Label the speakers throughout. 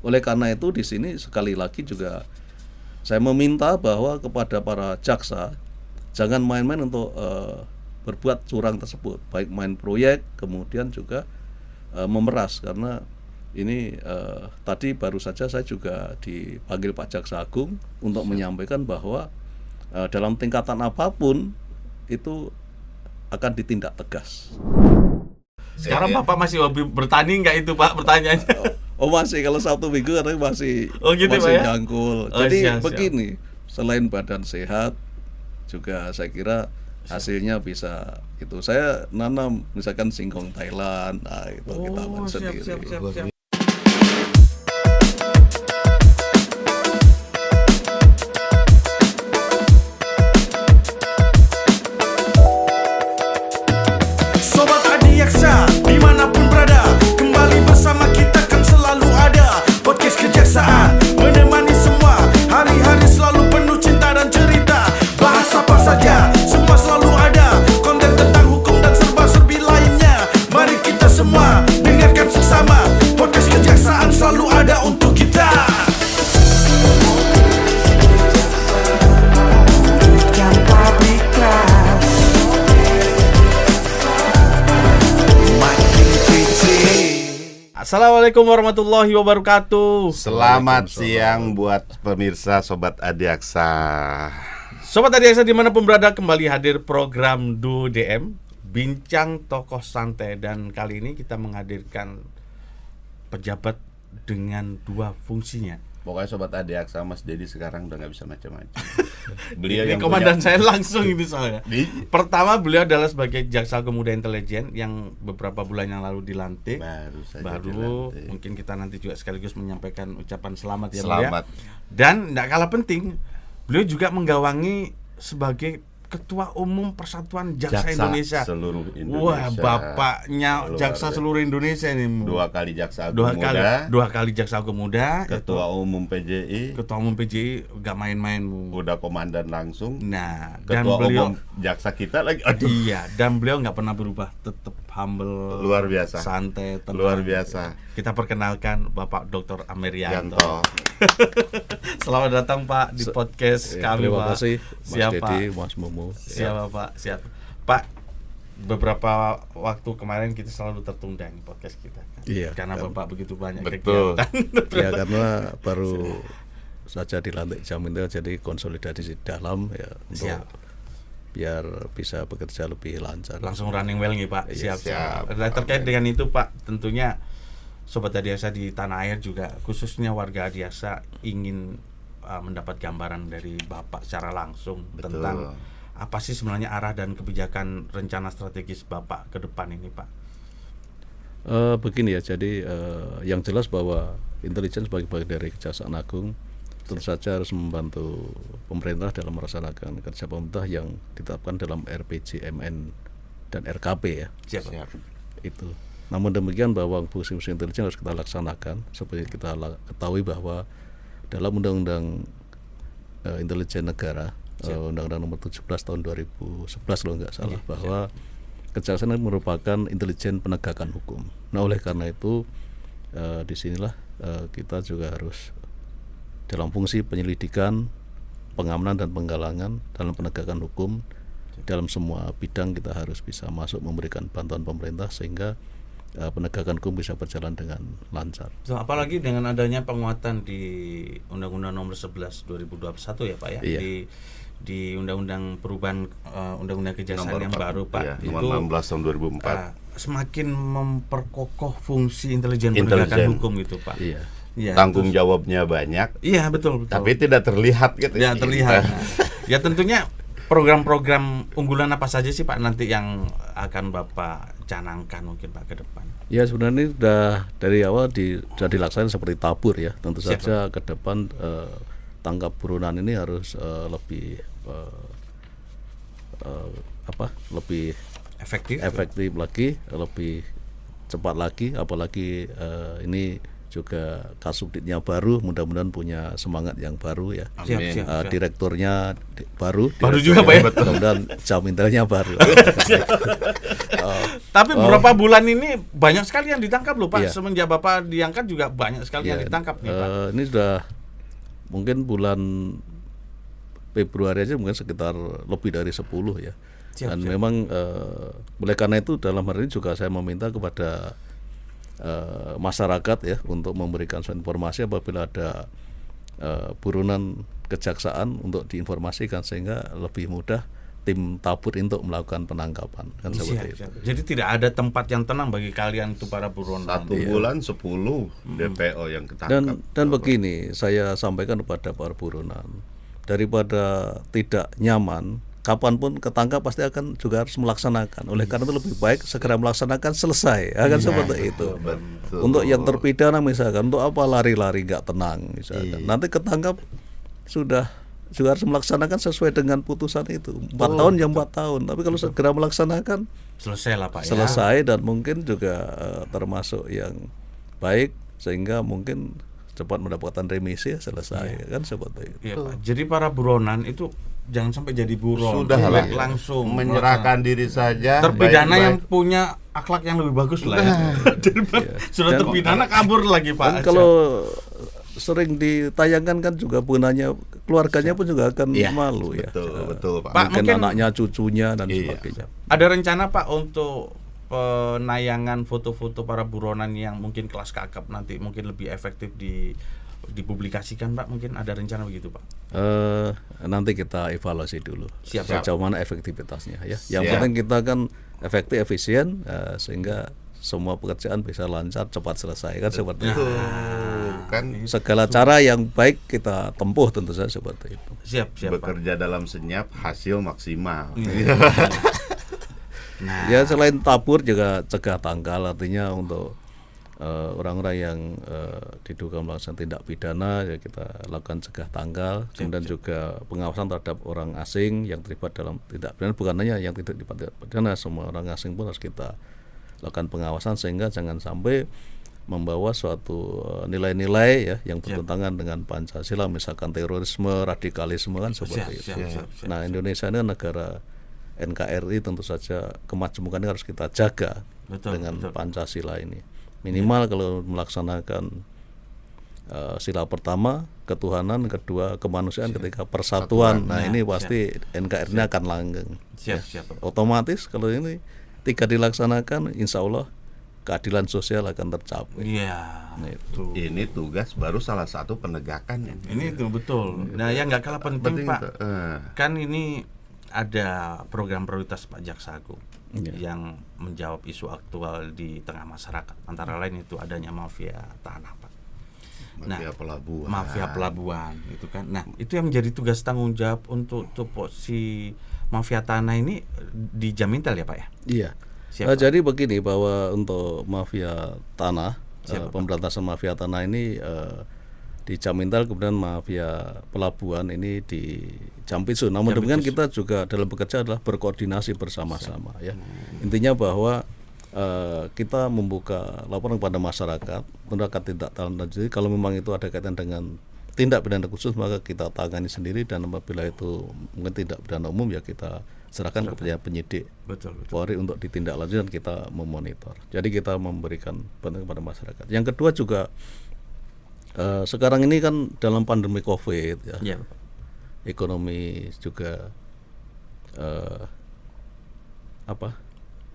Speaker 1: Oleh karena itu di sini sekali lagi juga saya meminta bahwa kepada para jaksa jangan main-main untuk berbuat curang tersebut, baik main proyek kemudian juga memeras, karena ini tadi baru saja saya juga dipanggil Pak Jaksa Agung untuk menyampaikan bahwa dalam tingkatan apapun itu akan ditindak tegas.
Speaker 2: Sekarang Bapak masih hobi bertani nggak itu Pak pertanyaannya?
Speaker 1: Oh masih, kalau Sabtu Minggu katanya masih
Speaker 2: gitu,
Speaker 1: masih
Speaker 2: Pak, ya?
Speaker 1: jangkul. Jadi begini, selain badan sehat juga saya kira hasilnya bisa itu. Saya nanam misalkan singkong Thailand, nah itu kita makan sendiri.
Speaker 2: Siap.
Speaker 3: Sobat Adiaksa, dimanapun berada, kembali bersama kita kan selalu ada. Podcast Kejaksaan menemani semua, hari-hari selalu penuh cinta dan cerita. Bahas apa saja, semua selalu ada. Konten tentang hukum dan serba-serbi lainnya. Mari kita semua dengarkan sesama. Podcast Kejaksaan selalu ada untuk kita.
Speaker 2: Assalamualaikum warahmatullahi wabarakatuh.
Speaker 4: Selamat siang buat pemirsa Sobat Adiaksa.
Speaker 2: Sobat Adiaksa dimanapun berada, kembali hadir program Duo DM, Bincang Tokoh Santai. Dan kali ini kita menghadirkan pejabat dengan dua fungsinya.
Speaker 4: Pokoknya Sobat Adiaksa, Mas Dedi sekarang udah gak bisa macam-macam. Beliau
Speaker 2: Ini
Speaker 4: yang
Speaker 2: komandan
Speaker 4: punya...
Speaker 2: saya langsung ini soalnya. Pertama, beliau adalah sebagai Jaksa Pemuda Intelijen yang beberapa bulan yang lalu dilantik. Baru mungkin kita nanti juga sekaligus menyampaikan ucapan selamat ya.
Speaker 4: Selamat.
Speaker 2: Dan tidak kalah penting, beliau juga menggawangi sebagai Ketua Umum Persatuan Jaksa Indonesia.
Speaker 4: Seluruh Indonesia.
Speaker 2: Wah, bapaknya jaksa seluruh Indonesia ini.
Speaker 4: Dua kali Jaksa Agung
Speaker 2: Dua kali Jaksa Agung Muda.
Speaker 4: Ketua Umum PJI.
Speaker 2: Ketua Umum PJI gak main-main.
Speaker 4: Udah komandan langsung.
Speaker 2: Nah,
Speaker 4: Ketua
Speaker 2: dan beliau
Speaker 4: Umum Jaksa kita lagi. Aduh.
Speaker 2: Iya, dan beliau nggak pernah berubah, tetap humble,
Speaker 4: Luar biasa.
Speaker 2: santai, tenang.
Speaker 4: Luar biasa.
Speaker 2: Kita perkenalkan Bapak Dr. Amerianto.
Speaker 4: Yanto.
Speaker 2: Selamat datang Pak di podcast kami,
Speaker 1: Terima
Speaker 2: Pak.
Speaker 1: kasih Mas
Speaker 2: Siap,
Speaker 1: Dedi,
Speaker 2: Pak.
Speaker 1: Mas Momo.
Speaker 2: Siap Pak, siap. Pak, beberapa waktu kemarin kita selalu tertunda nih podcast kita.
Speaker 1: Iya,
Speaker 2: Karena Bapak begitu banyak
Speaker 4: Betul.
Speaker 2: kegiatan.
Speaker 1: Ya karena baru saja dilantik jam itu, jadi konsolidasi dalam ya untuk
Speaker 2: Siap.
Speaker 1: biar bisa bekerja lebih lancar.
Speaker 2: Langsung running well nih Pak.
Speaker 1: Iya,
Speaker 2: Siap.
Speaker 4: siap.
Speaker 2: Dan terkait
Speaker 4: Oke.
Speaker 2: dengan itu Pak, tentunya Sobat Adiaksa di tanah air juga, khususnya warga Adiaksa ingin mendapat gambaran dari Bapak secara langsung.
Speaker 4: Betul.
Speaker 2: Tentang apa sih sebenarnya arah dan kebijakan rencana strategis Bapak ke depan ini Pak.
Speaker 1: Begini ya, jadi yang jelas bahwa intelijen sebagai bagian dari Kejaksaan Agung tentu saja harus membantu pemerintah dalam melaksanakan kerja pemerintah yang ditetapkan dalam RPJMN dan RKP ya.
Speaker 2: Siap.
Speaker 1: Itu. Namun demikian bahwa fungsi-fungsi intelijen harus kita laksanakan seperti kita ketahui bahwa dalam Undang-Undang Intelijen Negara, Undang-Undang Nomor 17 Tahun 2011 kalau nggak salah, bahwa kejaksaan merupakan intelijen penegakan hukum. Nah oleh karena itu disinilah kita juga harus dalam fungsi penyelidikan, pengamanan dan penggalangan dalam penegakan hukum dalam semua bidang kita harus bisa masuk memberikan bantuan pemerintah sehingga penegakan hukum bisa berjalan dengan lancar.
Speaker 2: So, apalagi dengan adanya penguatan di Undang-Undang Nomor 11 2021 ya Pak ya.
Speaker 1: Iya.
Speaker 2: Di Undang-Undang Perubahan Undang-Undang Kejaksaan yang baru Pak,
Speaker 4: Ya,
Speaker 2: itu
Speaker 4: nomor 16 tahun 2004.
Speaker 2: Semakin memperkokoh fungsi intelijen penegakan hukum gitu Pak.
Speaker 1: Iya.
Speaker 2: Ya,
Speaker 4: Tanggung jawabnya banyak,
Speaker 2: Iya betul.
Speaker 4: tapi tidak terlihat gitu.
Speaker 2: Ya terlihat. Nah, ya tentunya program-program unggulan apa saja sih Pak nanti yang akan Bapak canangkan mungkin Pak ke depan?
Speaker 1: Ya sebenarnya ini sudah dari awal sudah dilaksanakan seperti tabur ya. Tentu saja ke depan tangkap buronan ini harus lebih lebih
Speaker 2: Efektif
Speaker 1: lagi, lebih cepat lagi, apalagi ini juga Kasubditnya baru, mudah-mudahan punya semangat yang baru ya.
Speaker 4: Amin.
Speaker 1: Direkturnya baru
Speaker 2: juga, Pak, ya?
Speaker 1: Mudah-mudahan Jamintelnya baru.
Speaker 2: Tapi beberapa bulan ini banyak sekali yang ditangkap loh Pak.
Speaker 1: Iya.
Speaker 2: Semenjak Bapak diangkat juga banyak sekali yang
Speaker 1: Ya,
Speaker 2: ditangkap nih Pak.
Speaker 1: ini sudah mungkin bulan Februari aja mungkin sekitar lebih dari 10 ya. Dan memang oleh karena itu dalam hari ini juga saya meminta kepada masyarakat ya untuk memberikan suatu informasi apabila ada buronan kejaksaan untuk diinformasikan sehingga lebih mudah tim tabur untuk melakukan penangkapan kan seperti itu.
Speaker 2: Jadi tidak ada tempat yang tenang bagi kalian itu para buronan.
Speaker 4: 1 bulan 10 DPO yang ketangkap.
Speaker 1: Dan begini saya sampaikan kepada para buronan, daripada tidak nyaman, kapanpun ketangkap pasti akan juga harus melaksanakan. Oleh karena itu lebih baik segera melaksanakan, selesai. Akan seperti itu.
Speaker 4: Betul.
Speaker 1: Untuk yang terpidana misalkan, untuk apa lari-lari nggak tenang misalkan. Nanti ketangkap sudah juga harus melaksanakan sesuai dengan putusan itu. 4 tahun ya 4 tahun. Tapi kalau segera melaksanakan,
Speaker 2: Selesai lah Pak
Speaker 1: selesai dan mungkin juga termasuk yang baik sehingga mungkin cepat mendapatkan remisi ya selesai kan seperti itu.
Speaker 2: Iya Pak. Jadi para buronan itu jangan sampai jadi buron.
Speaker 4: Sudah lah,
Speaker 2: langsung
Speaker 4: menyerahkan diri saja.
Speaker 2: terpidana yang
Speaker 4: baik-baik.
Speaker 2: punya akhlak yang lebih bagus lah ya. Daripada sudah terpidana kabur lagi Pak.
Speaker 1: Dan kalau sering ditayangkan kan juga punanya keluarganya pun juga akan malu ya.
Speaker 4: Betul Pak.
Speaker 2: Pak,
Speaker 1: Mungkin
Speaker 2: mungkin
Speaker 1: anaknya, cucunya dan
Speaker 4: Iya.
Speaker 1: sebagainya.
Speaker 2: ada rencana Pak untuk penayangan foto-foto para buronan yang mungkin kelas kakap nanti mungkin lebih efektif dipublikasikan Pak, mungkin ada rencana begitu Pak?
Speaker 1: Nanti kita evaluasi dulu
Speaker 2: Siap.
Speaker 1: sejauh mana efektivitasnya ya. Yang
Speaker 4: Siap.
Speaker 1: penting kita kan efektif, efisien sehingga semua pekerjaan bisa lancar, cepat selesai kan seperti itu.
Speaker 4: Kan
Speaker 1: Segala cara yang baik kita tempuh tentu saja seperti itu.
Speaker 2: Siap Pak.
Speaker 4: bekerja dalam senyap, hasil maksimal.
Speaker 2: Nah,
Speaker 1: Ya selain tabur juga cegah tanggal, artinya untuk orang-orang yang diduga melakukan tindak pidana ya kita lakukan cegah tanggal. Kemudian juga pengawasan terhadap orang asing yang terlibat dalam tindak pidana, bukan hanya yang tidak terlibat tindak pidana, semua orang asing pun harus kita lakukan pengawasan sehingga jangan sampai membawa suatu nilai-nilai ya yang bertentangan dengan Pancasila, misalkan terorisme, radikalisme kan seperti itu.
Speaker 2: siap.
Speaker 1: Nah, Indonesia ini kan negara NKRI, tentu saja kemajemukan ini harus kita jaga dengan Pancasila ini. Minimal kalau melaksanakan sila pertama ketuhanan, kedua kemanusiaan, ketiga persatuan. Nah, ini pasti NKRI-nya akan langgeng.
Speaker 2: Siap.
Speaker 1: Otomatis kalau ini 3 dilaksanakan, insya Allah keadilan sosial akan tercapai.
Speaker 2: Iya.
Speaker 1: Nah, itu.
Speaker 4: Ini tugas baru salah satu penegakan ini.
Speaker 2: Ini itu betul. Nah, yang nggak kalah penting Pak,
Speaker 4: itu.
Speaker 2: kan ini ada program prioritas Pak Jaksa Agung yang menjawab isu aktual di tengah masyarakat. Antara lain itu adanya mafia tanah Pak. Mafia pelabuhan itu kan. Nah, itu yang menjadi tugas tanggung jawab untuk si mafia tanah ini di Jamintel ya Pak ya?
Speaker 1: Iya. Jadi begini, bahwa untuk mafia tanah, pemberantasan mafia tanah ini di Jamintel, kemudian mafia pelabuhan ini di Jampisu. Namun demikian kita juga dalam bekerja adalah berkoordinasi bersama-sama ya. Intinya bahwa kita membuka laporan kepada masyarakat, tentu akan tindak lanjut. Kalau memang itu ada kaitan dengan tindak pidana khusus maka kita tangani sendiri, dan apabila itu mungkin tindak pidana umum ya kita serahkan kepada penyidik Polri untuk ditindaklanjuti dan kita memonitor. Jadi kita memberikan bantuan kepada masyarakat. Yang kedua juga sekarang ini kan dalam pandemi COVID ya, ekonomi juga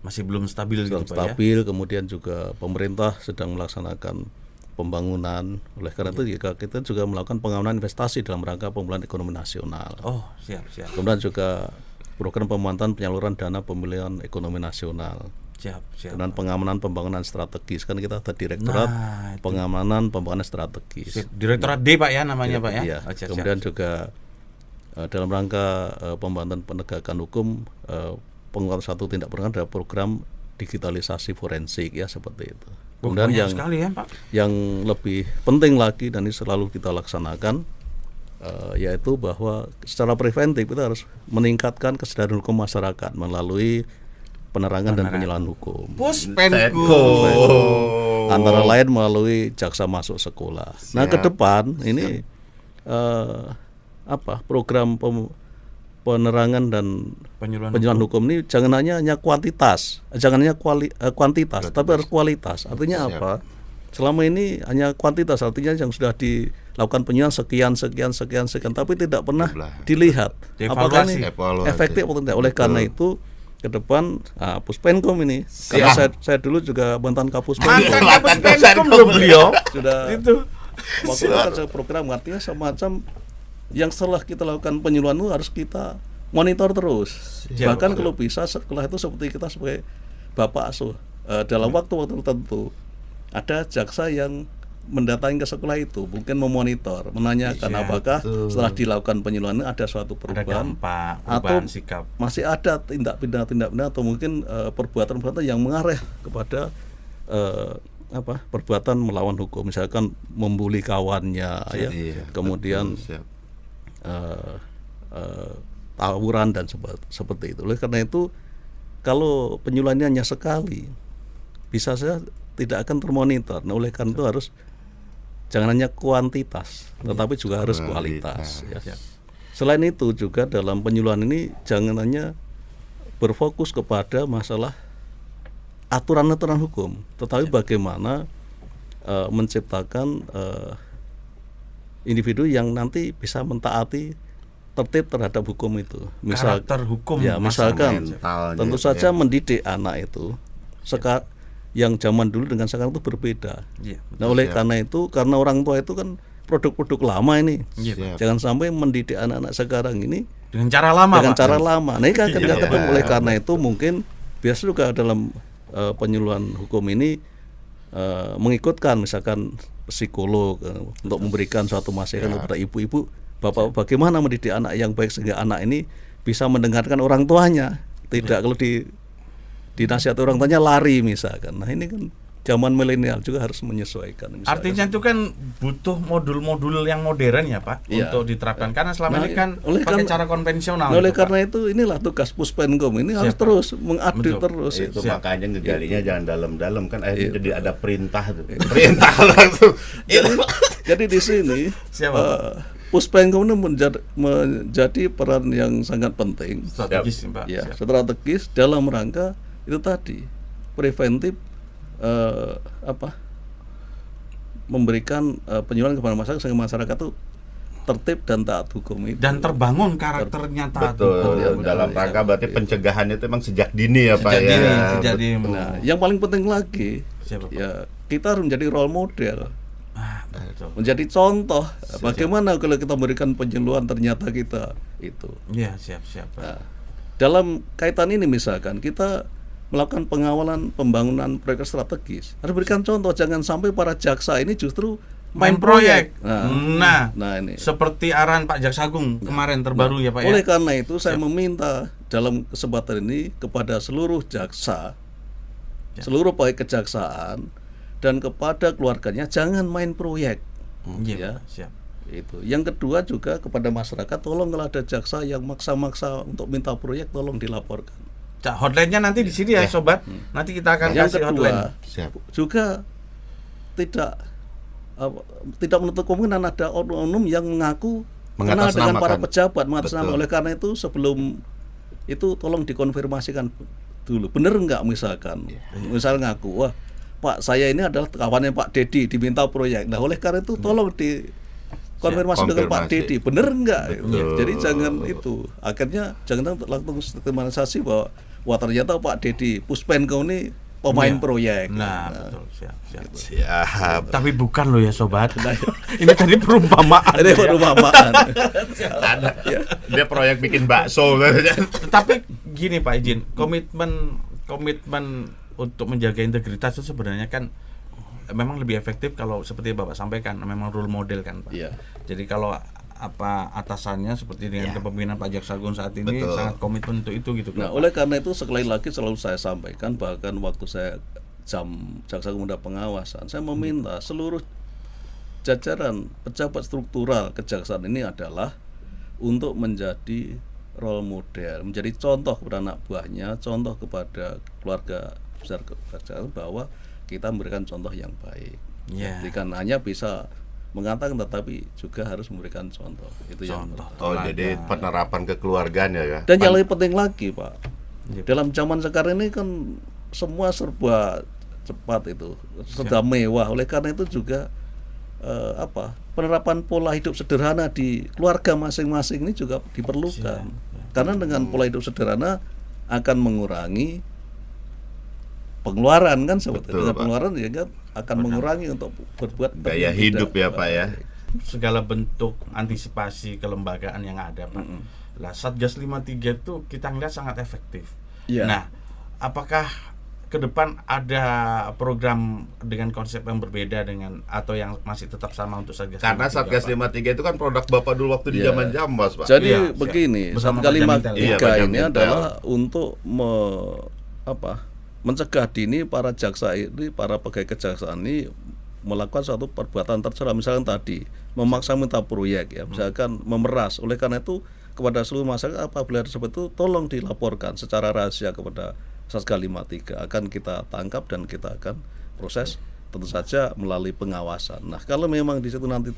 Speaker 2: masih belum stabil gitu Pak
Speaker 1: ya. Kemudian juga pemerintah sedang melaksanakan pembangunan. Oleh karena itu kita juga melakukan pengawalan investasi dalam rangka pemulihan ekonomi nasional.
Speaker 2: Siap.
Speaker 1: Kemudian juga program pemantauan penyaluran dana pemulihan ekonomi nasional.
Speaker 2: Siap.
Speaker 1: Dan pengamanan pembangunan strategis, kan kita ada direktorat pengamanan pembangunan strategis.
Speaker 2: Direktorat D Pak ya namanya Pak ya.
Speaker 1: Iya. Kemudian juga dalam rangka pembangunan penegakan hukum, penguatan satu tindak pidana adalah program digitalisasi forensik ya, seperti itu. Kemudian yang
Speaker 2: sekali ya, Pak.
Speaker 1: Yang lebih penting lagi dan ini selalu kita laksanakan, yaitu bahwa secara preventif kita harus meningkatkan kesadaran hukum masyarakat melalui penerangan dan penyuluhan hukum.
Speaker 2: Puspenku.
Speaker 1: Antara lain melalui jaksa masuk sekolah. Nah, ke depan ini program penerangan dan penyuluhan hukum ini jangan hanya kuantitas, kuantitas, tapi harus kualitas. Artinya apa? Selama ini hanya kuantitas, artinya yang sudah dilakukan penyuluhan sekian, tapi tidak pernah dilihat apakah ini efektif atau tidak. Oleh karena itu ke depan Puspenkom ini, karena saya dulu juga mantan Kapuspenkom.
Speaker 2: Mantan Kapuspenkom beliau
Speaker 1: sudah
Speaker 2: itu.
Speaker 1: Waktu itu kan program artinya semacam yang setelah kita lakukan penyuluhan itu harus kita monitor terus. Bahkan kalau bisa setelah itu seperti kita sebagai bapak asuh dalam waktu tertentu ada jaksa yang mendatangi ke sekolah itu, mungkin memonitor, menanyakan apakah setelah dilakukan penyuluhan ada suatu perubahan, atau
Speaker 2: sikap,
Speaker 1: masih ada tindak pidana atau mungkin perbuatan yang mengarah kepada perbuatan melawan hukum, misalkan membuli kawannya, kemudian tawuran dan seperti itu. Oleh karena itu, kalau penyuluhannya hanya sekali, bisa saja tidak akan termonitor. Nah, oleh karena itu harus jangan hanya kuantitas, tetapi juga harus kualitas. Ya. Selain itu juga dalam penyuluhan ini jangan hanya berfokus kepada masalah aturan-aturan hukum, tetapi bagaimana menciptakan individu yang nanti bisa mentaati tertib terhadap hukum itu.
Speaker 2: Karakter hukum,
Speaker 1: ya, misalkan tentu saja mendidik anak itu yang zaman dulu dengan sekarang itu berbeda. Nah, oleh karena itu, karena orang tua itu kan produk-produk lama ini, jangan sampai mendidik anak-anak sekarang ini
Speaker 2: dengan cara lama.
Speaker 1: Nah, ini kan oleh karena itu mungkin biasa juga dalam penyuluhan hukum ini mengikutkan misalkan psikolog untuk memberikan suatu masukan kepada ibu-ibu, bapak bagaimana mendidik anak yang baik sehingga anak ini bisa mendengarkan orang tuanya, tidak kalau dinasihati orang tuanya lari misalkan. Nah, ini kan zaman milenial juga harus menyesuaikan.
Speaker 2: Artinya itu kan butuh modul-modul yang modern ya Pak, untuk diterapkan, karena selama ini kan pakai cara konvensional.
Speaker 1: Oleh karena itu inilah tugas Puspenkom ini harus terus mengupdate terus.
Speaker 4: Itu makanya ngegalinya jangan dalam-dalam kan, jadi ada perintah tuh. Perintah langsung.
Speaker 1: Jadi di sini Puspenkom ini menjadi peran yang sangat penting,
Speaker 2: strategis Pak.
Speaker 1: Ya, strategis dalam rangka itu tadi preventif, memberikan penyuluhan kepada masyarakat sehingga masyarakat itu tertib dan taat hukum itu.
Speaker 2: Dan terbangun karakternya taat
Speaker 4: hukum. Dalam rangka berarti pencegahannya itu memang sejak dini ya Pak ya.
Speaker 2: Sejak dini.
Speaker 1: Nah, yang paling penting lagi ya kita harus menjadi role model. Menjadi contoh bagaimana kalau kita memberikan penyuluhan ternyata kita itu.
Speaker 2: Iya, siap.
Speaker 1: Nah, dalam kaitan ini misalkan kita melakukan pengawalan pembangunan proyek strategis, harus berikan contoh, jangan sampai para jaksa ini justru
Speaker 2: main proyek.
Speaker 1: Nah, ini
Speaker 2: seperti arahan Pak Jaksa Agung kemarin terbaru ya Pak ya.
Speaker 1: Oleh karena itu saya meminta dalam kesempatan ini kepada seluruh jaksa, seluruh pegawai kejaksaan dan kepada keluarganya jangan main proyek.
Speaker 2: Siap.
Speaker 1: Itu. Yang kedua juga kepada masyarakat, tolong kalau ada jaksa yang maksa-maksa untuk minta proyek, tolong dilaporkan.
Speaker 2: Hotline-nya nanti di sini ya sobat. Nanti kita akan
Speaker 1: yang
Speaker 2: kasih
Speaker 1: kedua,
Speaker 2: hotline.
Speaker 1: juga tidak menutup kemungkinan ada oknum yang mengaku kenal dengan para pejabat mengatasnamakan. Oleh karena itu sebelum itu tolong dikonfirmasikan dulu, benar enggak misalkan. Misal ngaku, wah Pak saya ini adalah kawannya Pak Dedi diminta proyek. Nah, oleh karena itu tolong konfirmasi dengan Pak Dedi, bener enggak? Jadi jangan itu. Akhirnya jangan langsung stigmatisasi bahwa wah ternyata Pak Dedi Puspenkom ini pemain proyek.
Speaker 2: Betul, siap. Tapi bukan loh ya sobat. Ini tadi perumpamaan.
Speaker 1: Ini perumpamaan.
Speaker 4: Dia proyek bikin bakso.
Speaker 2: Tapi gini Pak Ijin, komitmen untuk menjaga integritas itu sebenarnya kan memang lebih efektif kalau seperti Bapak sampaikan, memang role model kan Pak. Jadi kalau atasannya seperti dengan kepemimpinan Pak Jaksa Agung saat ini sangat komitmen untuk itu gitu.
Speaker 1: Nah, oleh karena itu sekali lagi selalu saya sampaikan, bahkan waktu saya Jaksa Agung Muda Pengawasan, saya meminta seluruh jajaran pejabat struktural kejaksaan ini adalah untuk menjadi role model, menjadi contoh kepada anak buahnya, contoh kepada keluarga besar kejaksaan bahwa kita memberikan contoh yang baik.
Speaker 2: Iya.
Speaker 1: Jadi kan hanya bisa mengatakan tetapi juga harus memberikan contoh. Itu yang
Speaker 2: Contoh.
Speaker 1: pertama.
Speaker 4: Oh, jadi penerapan kekeluargaan ya.
Speaker 1: Dan yang lebih penting lagi, Pak,
Speaker 2: Iya.
Speaker 1: dalam zaman sekarang ini kan semua serba cepat itu, serba mewah. Oleh karena itu juga penerapan pola hidup sederhana di keluarga masing-masing ini juga diperlukan. Karena dengan pola hidup sederhana akan mengurangi pengeluaran kan sebetulnya.
Speaker 4: Betul,
Speaker 1: Dengan
Speaker 4: Pak.
Speaker 1: pengeluaran ya kan akan mengurangi untuk berbuat
Speaker 4: Gaya
Speaker 1: yang
Speaker 4: hidup
Speaker 1: tidak
Speaker 4: ya, Pak ya.
Speaker 2: Segala bentuk antisipasi kelembagaan yang ada, Pak. Lah Satgas 53 itu kita ngeliat sangat efektif.
Speaker 1: Iya.
Speaker 2: Nah, apakah ke depan ada program dengan konsep yang berbeda dengan atau yang masih tetap sama untuk Satgas 53?
Speaker 4: Karena Satgas
Speaker 2: Pak?
Speaker 4: 53 itu kan produk Bapak dulu waktu di
Speaker 1: Iya.
Speaker 4: zaman Jambas, Pak.
Speaker 1: Jadi
Speaker 2: Iya, siap.
Speaker 1: begini,
Speaker 2: Bersama
Speaker 1: Satgas
Speaker 2: Pak
Speaker 1: 53
Speaker 2: Jamintel.
Speaker 4: Iya, Pak
Speaker 1: ini
Speaker 4: Jamintel.
Speaker 1: adalah untuk mencegah dini para jaksa ini, para pegawai kejaksaan ini melakukan suatu perbuatan tercela, misalkan tadi memaksa minta proyek ya, misalkan memeras. Oleh karena itu kepada seluruh masyarakat apabila tersebut itu tolong dilaporkan secara rahasia kepada Satgas 53, akan kita tangkap dan kita akan proses tentu saja melalui pengawasan. Nah, kalau memang di situ nanti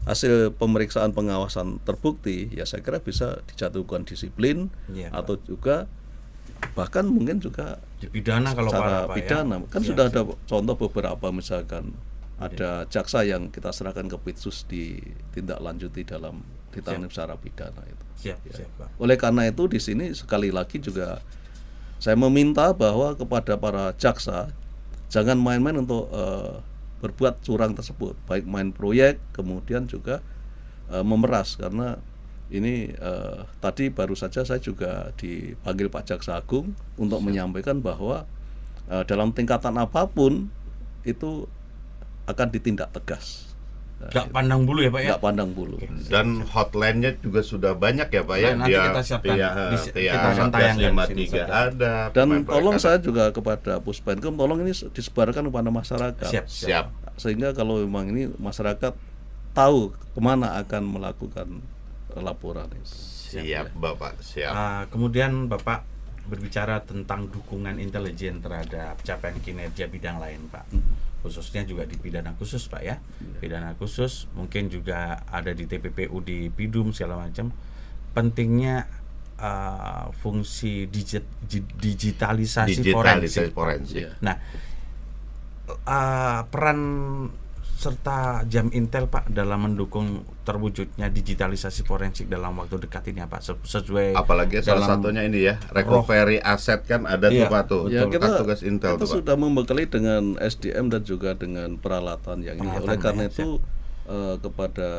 Speaker 1: hasil pemeriksaan pengawasan terbukti, ya saya kira bisa dijatuhkan disiplin
Speaker 2: Iya,
Speaker 1: atau juga bahkan mungkin juga
Speaker 2: dipidana kalau
Speaker 1: secara
Speaker 2: Pak,
Speaker 1: pidana.
Speaker 2: ya.
Speaker 1: Kan
Speaker 2: Siap,
Speaker 1: sudah
Speaker 2: siap.
Speaker 1: ada contoh beberapa, misalkan ada jaksa yang kita serahkan ke Pitsus ditindaklanjuti dalam ditangani secara pidana itu.
Speaker 2: Siap, siap, Pak.
Speaker 1: Oleh karena itu di sini sekali lagi juga saya meminta bahwa kepada para jaksa jangan main-main untuk berbuat curang tersebut, baik main proyek kemudian juga memeras. Karena ini tadi baru saja saya juga dipanggil Pak Jaksa Agung untuk menyampaikan bahwa dalam tingkatan apapun itu akan ditindak tegas.
Speaker 2: Gak pandang bulu ya, Pak ya?
Speaker 1: Nggak pandang bulu.
Speaker 4: Dan hotline-nya juga sudah banyak ya, Pak ya.
Speaker 2: Ya, nanti kita siapkan. Kita akan
Speaker 4: Satgas
Speaker 2: tayangkan di
Speaker 4: 53
Speaker 2: sini saja.
Speaker 4: ada.
Speaker 1: Dan
Speaker 4: pemain
Speaker 1: tolong
Speaker 4: perkanan.
Speaker 1: saya juga kepada Puspenkum, tolong ini disebarkan kepada masyarakat.
Speaker 2: Siap,
Speaker 4: Siap.
Speaker 1: Sehingga kalau memang ini masyarakat tahu kemana akan melakukan laporan itu.
Speaker 4: Siap, Bapak. Siap.
Speaker 2: Kemudian Bapak berbicara tentang dukungan intelijen terhadap capaian kinerja bidang lain, Pak. Khususnya juga di pidana khusus, Pak ya. Pidana khusus mungkin juga ada di TPPU, di Pidum segala macam. Pentingnya fungsi digitalisasi forensik.
Speaker 1: Iya.
Speaker 2: Nah, peran serta Jam Intel, Pak, dalam mendukung terwujudnya digitalisasi forensik dalam waktu dekat ini apa? Sesuai
Speaker 4: Apalagi salah
Speaker 2: dalam
Speaker 4: satunya ini ya, recovery aset kan ada
Speaker 2: Iya.
Speaker 4: tuh Pak tuh.
Speaker 1: Ya,
Speaker 4: Bekas tugas Intel
Speaker 1: kita
Speaker 4: tuh, Pak.
Speaker 1: sudah membekali dengan SDM dan juga dengan peralatan yang ini.
Speaker 2: Peralatan,
Speaker 1: Oleh karena
Speaker 2: ya,
Speaker 1: itu kepada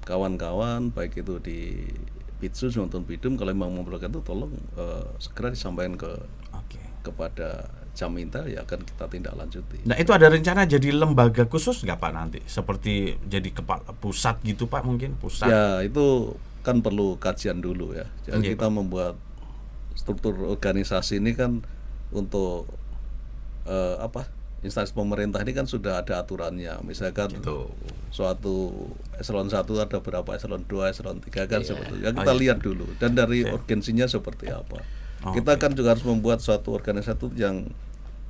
Speaker 1: kawan-kawan baik itu di Pitsus maupun Pidum, kalau memang memerlukan itu tolong segera disampaikan
Speaker 2: Oke.
Speaker 1: kepada Jam Intel, ya akan kita tindak lanjuti.
Speaker 2: Nah, itu ada rencana jadi lembaga khusus nggak, Pak, nanti? Seperti jadi kepala pusat gitu, Pak, mungkin pusat.
Speaker 1: Ya itu kan perlu kajian dulu ya. Jadi
Speaker 2: Iya,
Speaker 1: kita membuat struktur organisasi ini kan untuk instansi pemerintah ini kan sudah ada aturannya. Misalkan suatu eselon 1 ada berapa, eselon 2, eselon 3 kan sebetulnya. Kita lihat dulu dan dari urgensinya seperti apa. Kita kan juga harus membuat suatu organisasi yang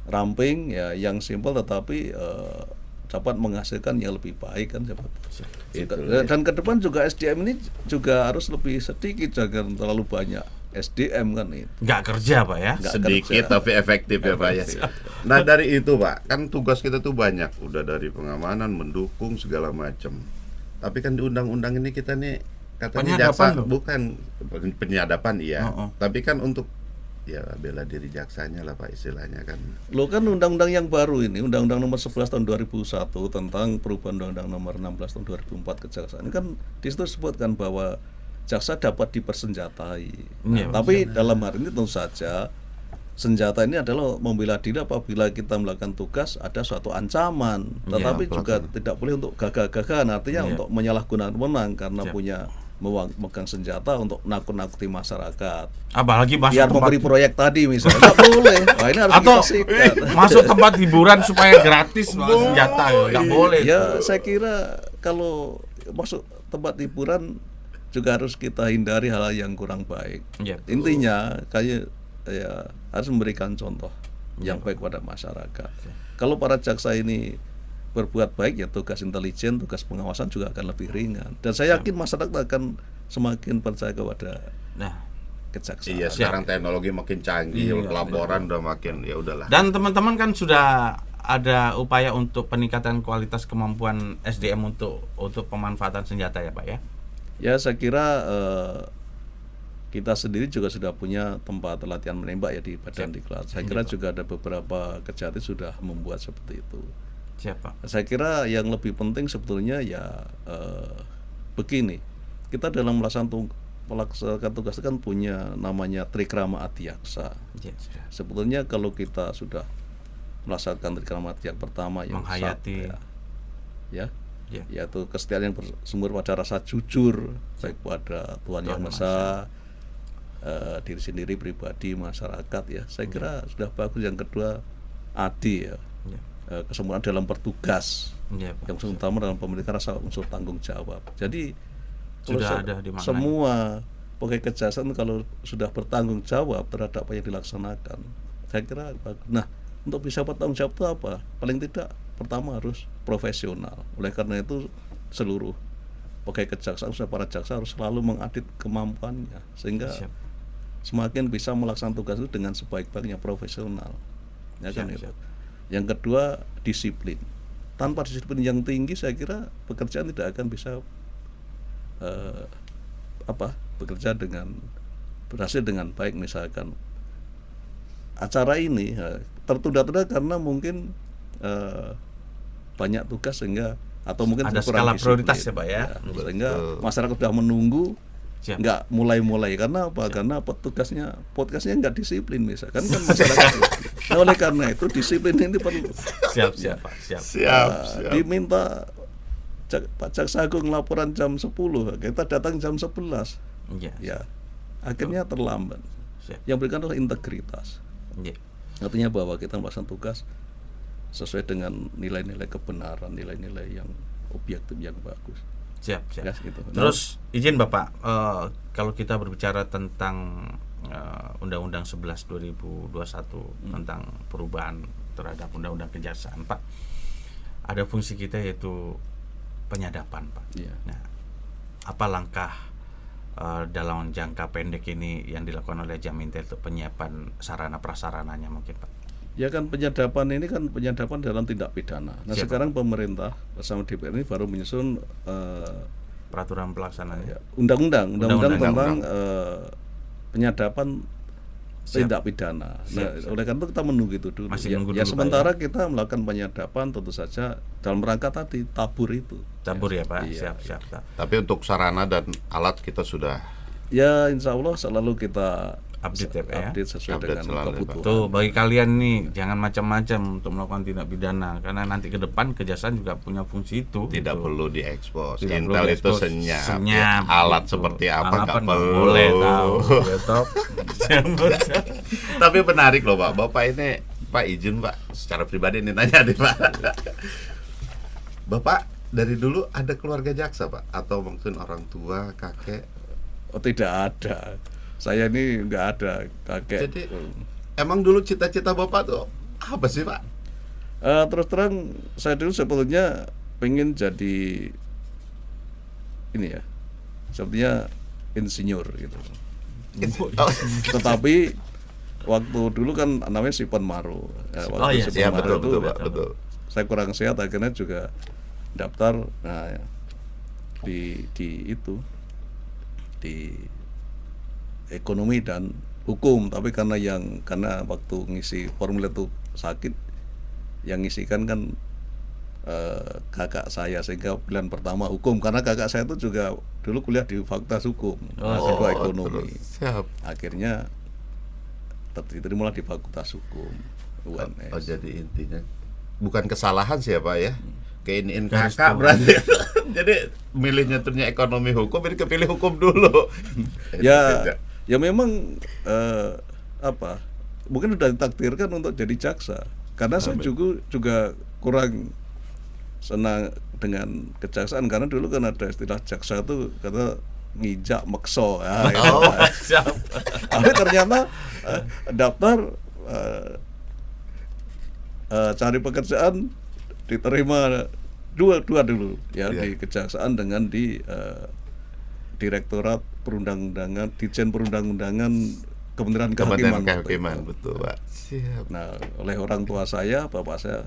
Speaker 1: ramping ya, yang simpel tetapi dapat menghasilkan yang lebih baik kan seperti itu. Dan ke depan juga SDM ini juga harus lebih sedikit, jangan terlalu banyak SDM kan itu.
Speaker 2: Nggak kerja, Pak ya?
Speaker 1: Nggak
Speaker 4: Sedikit
Speaker 1: kerja.
Speaker 4: tapi efektif ya, Pak ya. Nah, dari itu, Pak, kan tugas kita tuh banyak, udah dari pengamanan, mendukung segala macam. Tapi kan di undang-undang ini kita nih katanya
Speaker 2: Penyadapan
Speaker 4: jaksa
Speaker 2: loh.
Speaker 4: bukan penyadapan iya.
Speaker 2: Oh.
Speaker 4: Tapi kan untuk ya bela diri jaksanya lah, Pak, istilahnya kan.
Speaker 1: Lo kan undang-undang yang baru ini, Undang-Undang Nomor 11 Tahun 2001 tentang perubahan Undang-Undang Nomor 16 Tahun 2004 Kejaksaan. Ini kan di situ disebutkan bahwa jaksa dapat dipersenjatai.
Speaker 2: Iya,
Speaker 1: Tapi dalam hal ini tentu saja senjata ini adalah membela diri apabila kita melakukan tugas ada suatu ancaman. Tetapi juga tidak boleh untuk gagah-gagahan, artinya untuk menyalahgunakan wewenang karena punya memegang senjata untuk nakut-nakuti masyarakat.
Speaker 2: Apalagi masuk
Speaker 1: Biar
Speaker 2: tempat
Speaker 1: memberi proyek tadi misalnya, nggak boleh. Wah, ini harus
Speaker 2: atau
Speaker 1: kita sikat.
Speaker 2: masuk tempat hiburan supaya gratis senjata, nggak boleh.
Speaker 1: Ya saya kira kalau masuk tempat hiburan juga harus kita hindari hal yang kurang baik.
Speaker 2: Ya,
Speaker 1: Intinya kayak ya harus memberikan contoh yang baik pada masyarakat. Kalau para jaksa ini berbuat baik, ya tugas intelijen, tugas pengawasan juga akan lebih ringan. Dan saya yakin masyarakat akan semakin percaya kepada
Speaker 2: Nah,
Speaker 1: kejaksaan.
Speaker 4: Iya, sekarang teknologi makin canggih, laporan udah makin ya udahlah.
Speaker 2: dan teman-teman kan sudah ada upaya untuk peningkatan kualitas kemampuan SDM untuk pemanfaatan senjata ya Pak ya.
Speaker 1: Ya, saya kira kita sendiri juga sudah punya tempat latihan menembak ya di Badan Diklat. Saya kira juga ada beberapa kejati sudah membuat seperti itu.
Speaker 2: Siapa?
Speaker 1: Saya kira yang lebih penting sebetulnya ya begini, kita dalam melaksanakan tugas itu kan punya namanya trikrama adiaksa.
Speaker 2: Yes.
Speaker 1: Sebetulnya kalau kita sudah melaksanakan trikrama adiaksa pertama yang
Speaker 2: Menghayati.
Speaker 1: ya,
Speaker 2: Ya.
Speaker 1: yaitu kesetiaan yang bersumber pada rasa jujur baik pada Tuhan Yang Maha, diri sendiri, pribadi, masyarakat ya. Saya kira sudah bagus. Yang kedua adi ya. Kesempurnaan dalam bertugas,
Speaker 2: Ya, Pak.
Speaker 1: yang utama dalam pemerintahan rasa unsur tanggung jawab. Jadi
Speaker 2: Sudah ada dimaknai.
Speaker 1: semua pegawai kejaksaan kalau sudah bertanggung jawab terhadap apa yang dilaksanakan, saya kira bagus. Nah, untuk bisa bertanggung jawab itu apa? Paling tidak pertama harus profesional. Oleh karena itu seluruh pegawai kejaksaan, para jaksa harus selalu mengadit kemampuannya sehingga
Speaker 2: Siap.
Speaker 1: semakin bisa melaksanakan tugas itu dengan sebaik-baiknya, profesional. Ya kan
Speaker 2: Siap,
Speaker 1: itu.
Speaker 2: siap.
Speaker 1: Yang kedua disiplin. Tanpa disiplin yang tinggi, saya kira pekerjaan tidak akan bisa bekerja berhasil dengan baik. Misalkan acara ini tertunda-tunda karena mungkin banyak tugas sehingga atau mungkin
Speaker 2: Ada
Speaker 1: kurang
Speaker 2: skala
Speaker 1: disiplin.
Speaker 2: prioritas ya, Pak ya.
Speaker 1: Sehingga masyarakat sudah menunggu,
Speaker 2: Siap.
Speaker 1: nggak mulai-mulai. Karena apa? Karena podcastnya nggak disiplin misalkan kan masyarakat. Nah, oleh karena itu disiplin ini perlu.
Speaker 2: Siap, Pak. Siap.
Speaker 4: Siap.
Speaker 1: Diminta Pak Jaksa Agung laporan jam 10, kita datang jam 11.
Speaker 2: Iya.
Speaker 1: Ya, akhirnya terlambat.
Speaker 2: Siap.
Speaker 1: Yang berikan adalah integritas.
Speaker 2: Iya.
Speaker 1: Artinya bahwa kita melaksanakan tugas sesuai dengan nilai-nilai kebenaran, nilai-nilai yang objektif yang bagus.
Speaker 2: Siap.
Speaker 1: Ya, gitu.
Speaker 2: Terus izin Bapak, kalau kita berbicara tentang Undang-Undang 11 2021 tentang perubahan terhadap Undang-Undang Kejaksaan, Pak, ada fungsi kita yaitu penyadapan, Pak.
Speaker 1: Iya.
Speaker 2: Nah, apa langkah dalam jangka pendek ini yang dilakukan oleh Jamintel untuk penyiapan sarana prasarananya mungkin, Pak?
Speaker 1: Ya kan penyadapan ini kan penyadapan dalam tindak pidana. Nah,
Speaker 2: Siap.
Speaker 1: sekarang pemerintah bersama DPR ini baru menyusun
Speaker 2: Peraturan pelaksanaannya.
Speaker 1: undang-undang
Speaker 2: Undang-undang.
Speaker 1: tentang penyadapan tindak pidana. Nah, oleh karena itu kita menunggu itu dulu.
Speaker 2: Masih nunggu
Speaker 1: ya
Speaker 2: dulu, Pak,
Speaker 1: sementara kita melakukan penyadapan tentu saja dalam rangka tadi tabur itu.
Speaker 2: Tabur ya, Pak.
Speaker 1: Iya.
Speaker 2: Siap.
Speaker 4: Tapi untuk sarana dan alat kita sudah
Speaker 1: Ya insya Allah selalu kita
Speaker 2: Update ya, Pak, ya?
Speaker 1: update sesuai
Speaker 4: Update
Speaker 1: dengan
Speaker 4: selalu, Pak.
Speaker 1: kebutuhan.
Speaker 2: Tuh, bagi kalian nih jangan macam-macam untuk melakukan tindak pidana karena nanti ke depan kejaksaan juga punya fungsi itu.
Speaker 4: tidak
Speaker 2: gitu.
Speaker 4: perlu diekspos.
Speaker 2: Tidak perlu
Speaker 4: Intel itu
Speaker 2: diekspos.
Speaker 4: senyap.
Speaker 2: Senyap,
Speaker 4: Ya, alat
Speaker 2: gitu.
Speaker 4: seperti apa
Speaker 2: Alat
Speaker 4: nggak
Speaker 2: nggak
Speaker 4: perlu.
Speaker 2: boleh tahu. Ya, toh.
Speaker 4: Tapi menarik loh Pak. Bapak ini Pak izin Pak, secara pribadi ini nanya deh Pak. Bapak dari dulu ada keluarga jaksa Pak? Atau mungkin orang tua, kakek?
Speaker 1: Oh tidak ada. Saya ini nggak ada kakek.
Speaker 4: Jadi emang dulu cita-cita Bapak tuh apa sih Pak?
Speaker 1: Terus terang saya dulu sebetulnya pengen jadi ini ya, sepertinya insinyur gitu.
Speaker 4: Oh,
Speaker 1: Tetapi waktu dulu kan namanya Sipon Maru. Waktu
Speaker 2: Oh, iya.
Speaker 1: Sipon
Speaker 4: ya
Speaker 1: Maru
Speaker 4: betul
Speaker 1: itu
Speaker 4: betul Pak, betul.
Speaker 1: saya kurang sehat akhirnya juga daftar di ekonomi dan hukum, tapi karena waktu ngisi formulir itu sakit, yang ngisikan kan kakak saya, sehingga pilihan pertama hukum karena kakak saya itu juga dulu kuliah di Fakultas Hukum, kedua ekonomi.
Speaker 4: terus. Siap.
Speaker 1: Akhirnya diterima di Fakultas Hukum UNS.
Speaker 4: Oh, jadi intinya bukan kesalahan sih ya Pak ya. Keiniin
Speaker 2: Garis
Speaker 4: kakak
Speaker 2: bawah.
Speaker 4: berarti. Jadi milihnya ternyata ekonomi hukum, ini kepilih hukum dulu.
Speaker 1: Ya memang mungkin sudah ditakdirkan untuk jadi jaksa. Karena saya juga kurang senang dengan kejaksaan karena dulu kan ada istilah jaksa itu kata ngijak mekso ya.
Speaker 2: Siap.
Speaker 1: Tapi ternyata daftar cari pekerjaan diterima dua dulu ya
Speaker 4: Iya.
Speaker 1: di kejaksaan dengan di Direktorat Perundang-undangan, Ditjen Perundang-undangan Kementerian
Speaker 4: Kementerian
Speaker 1: Kehakiman.
Speaker 4: Kehakiman, betul Pak. Siap.
Speaker 1: Nah, oleh orang tua saya, bapak saya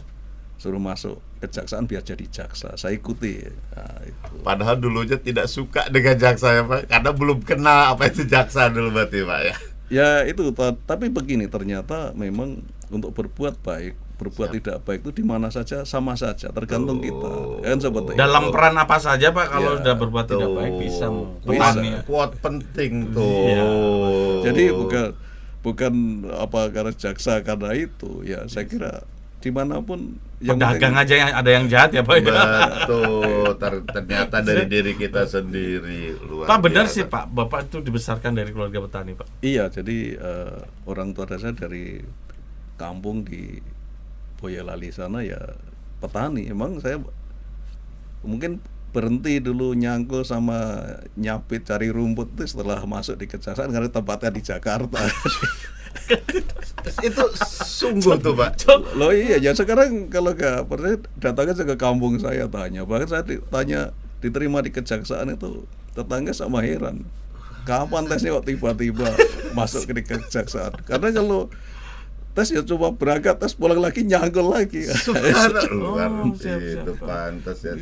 Speaker 1: suruh masuk kejaksaan biar jadi jaksa. Saya ikuti. Nah, itu.
Speaker 4: Padahal dulunya tidak suka dengan jaksa ya Pak, karena belum kenal apa itu jaksa dulu berarti Pak ya.
Speaker 1: Ya itu, tapi begini, ternyata memang untuk berbuat baik, berbuat tidak baik itu di mana saja sama saja, tergantung kita. Kan seperti
Speaker 2: Dalam
Speaker 1: itu.
Speaker 2: peran apa saja Pak kalau
Speaker 1: Ya,
Speaker 2: sudah berbuat tidak
Speaker 4: Tuh.
Speaker 2: baik bisa
Speaker 1: Bisa.
Speaker 2: petani.
Speaker 4: Quote penting tuh.
Speaker 2: Iya,
Speaker 1: Jadi bukan apa karena jaksa karena itu, ya saya kira dimanapun
Speaker 2: Pedagang
Speaker 1: penting-
Speaker 2: aja yang ada yang jahat ya Pak ya.
Speaker 4: Betul, ternyata dari diri kita sendiri luar
Speaker 2: Pak benar
Speaker 4: biasa.
Speaker 2: sih Pak, Bapak itu dibesarkan dari keluarga petani Pak.
Speaker 1: Iya, jadi orang tua saya dari kampung di Boyolali sana ya petani. Emang saya mungkin berhenti dulu nyangkul sama nyapit cari rumput itu setelah masuk di kejaksaan karena tempatnya di Jakarta.
Speaker 4: Itu sungguh tuh Pak.
Speaker 1: Loh iya, ya sekarang kalau nggak percaya datang aja ke kampung saya tanya. Bahkan saya ditanya diterima di kejaksaan itu tetangga sama heran. Kapan tesnya kok tiba-tiba masuk ke kejaksaan? Karena kalau tes ya cuma berangkat, tes pulang lagi nyangkul lagi.
Speaker 4: Subhanallah, luar
Speaker 2: Oh, siap,
Speaker 4: itu
Speaker 2: Pak.
Speaker 4: pantas ya.